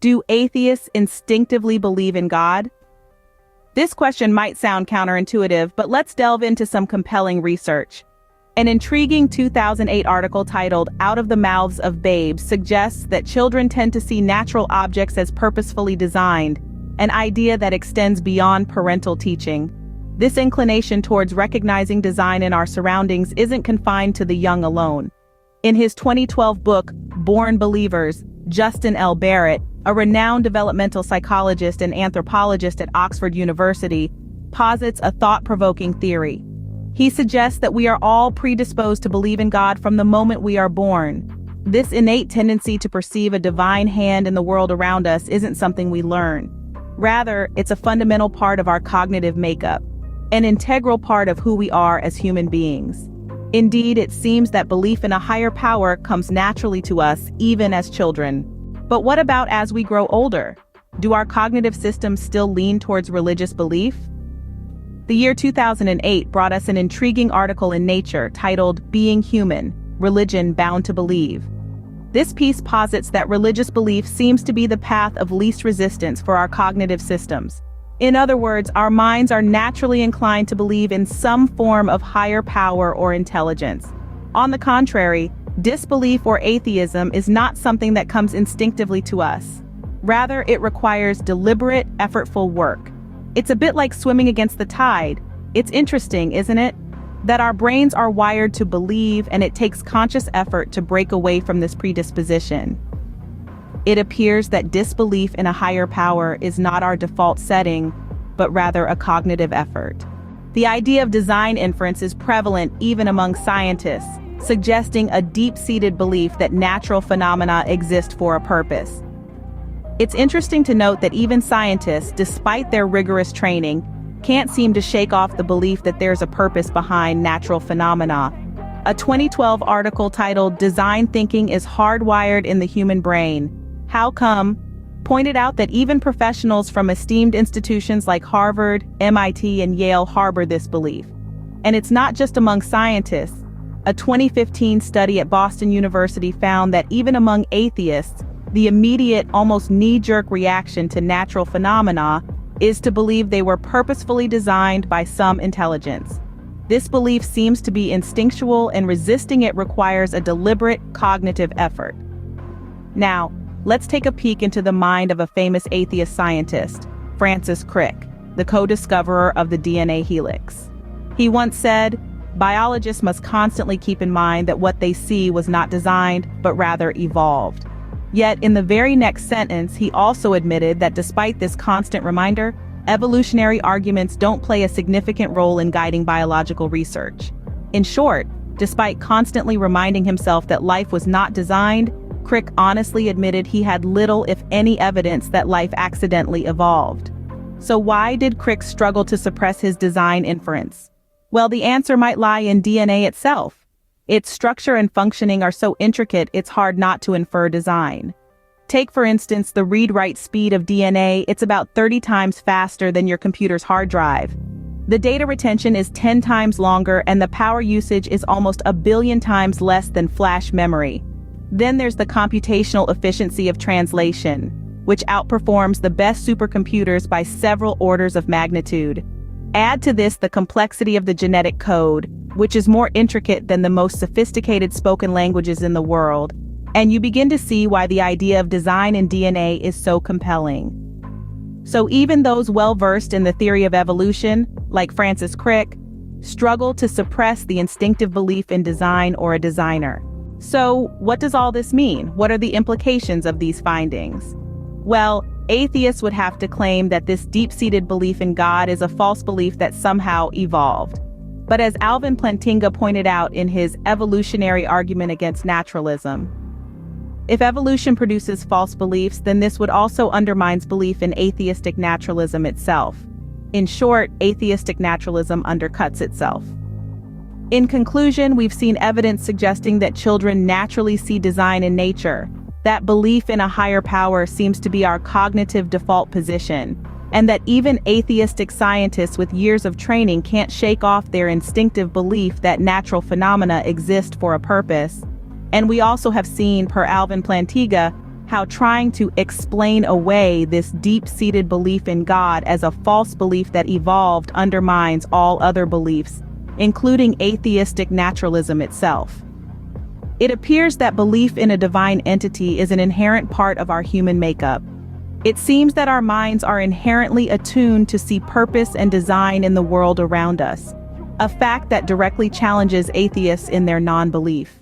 Do atheists instinctively believe in God? This question might sound counterintuitive, but let's delve into some compelling research. An intriguing 2008 article titled "Out of the Mouths of Babes" suggests that children tend to see natural objects as purposefully designed, an idea that extends beyond parental teaching. This inclination towards recognizing design in our surroundings isn't confined to the young alone. In his 2012 book, Born Believers, Justin L. Barrett, a renowned developmental psychologist and anthropologist at Oxford University, posits a thought-provoking theory. He suggests that we are all predisposed to believe in God from the moment we are born. This innate tendency to perceive a divine hand in the world around us isn't something we learn. Rather, it's a fundamental part of our cognitive makeup, an integral part of who we are as human beings. Indeed, it seems that belief in a higher power comes naturally to us, even as children. But what about as we grow older? Do our cognitive systems still lean towards religious belief? The year 2008 brought us an intriguing article in Nature titled "Being Human: Religion Bound to Believe." This piece posits that religious belief seems to be the path of least resistance for our cognitive systems. In other words, our minds are naturally inclined to believe in some form of higher power or intelligence. On the contrary, disbelief or atheism is not something that comes instinctively to us. Rather, it requires deliberate, effortful work. It's a bit like swimming against the tide. It's interesting, isn't it? That our brains are wired to believe, and it takes conscious effort to break away from this predisposition. It appears that disbelief in a higher power is not our default setting, but rather a cognitive effort. The idea of design inference is prevalent even among scientists, suggesting a deep-seated belief that natural phenomena exist for a purpose. It's interesting to note that even scientists, despite their rigorous training, can't seem to shake off the belief that there's a purpose behind natural phenomena. A 2012 article titled "Design Thinking is Hardwired in the Human Brain: How Come?" pointed out that even professionals from esteemed institutions like Harvard, MIT, and Yale harbor this belief. And it's not just among scientists. A 2015 study at Boston University found that even among atheists, the immediate, almost knee-jerk reaction to natural phenomena is to believe they were purposefully designed by some intelligence. This belief seems to be instinctual, and resisting it requires a deliberate cognitive effort. Now, let's take a peek into the mind of a famous atheist scientist, Francis Crick, the co-discoverer of the DNA helix. He once said, "Biologists must constantly keep in mind that what they see was not designed, but rather evolved." Yet, in the very next sentence, he also admitted that despite this constant reminder, evolutionary arguments don't play a significant role in guiding biological research. In short, despite constantly reminding himself that life was not designed, Crick honestly admitted he had little, if any, evidence that life accidentally evolved. So why did Crick struggle to suppress his design inference? Well, the answer might lie in DNA itself. Its structure and functioning are so intricate it's hard not to infer design. Take, for instance, the read-write speed of DNA. It's about 30 times faster than your computer's hard drive. The data retention is 10 times longer, and the power usage is almost 1 billion times less than flash memory. Then there's the computational efficiency of translation, which outperforms the best supercomputers by several orders of magnitude. Add to this the complexity of the genetic code, which is more intricate than the most sophisticated spoken languages in the world, and you begin to see why the idea of design in DNA is so compelling. So even those well-versed in the theory of evolution, like Francis Crick, struggle to suppress the instinctive belief in design or a designer. So, what does all this mean? What are the implications of these findings? Well, atheists would have to claim that this deep-seated belief in God is a false belief that somehow evolved. But as Alvin Plantinga pointed out in his evolutionary argument against naturalism, if evolution produces false beliefs, then this would also undermine belief in atheistic naturalism itself. In short, atheistic naturalism undercuts itself. In conclusion, we've seen evidence suggesting that children naturally see design in nature. That belief in a higher power seems to be our cognitive default position, and that even atheistic scientists with years of training can't shake off their instinctive belief that natural phenomena exist for a purpose. And we also have seen, per Alvin Plantinga, how trying to explain away this deep-seated belief in God as a false belief that evolved undermines all other beliefs, including atheistic naturalism itself. It appears that belief in a divine entity is an inherent part of our human makeup. It seems that our minds are inherently attuned to see purpose and design in the world around us, a fact that directly challenges atheists in their non-belief.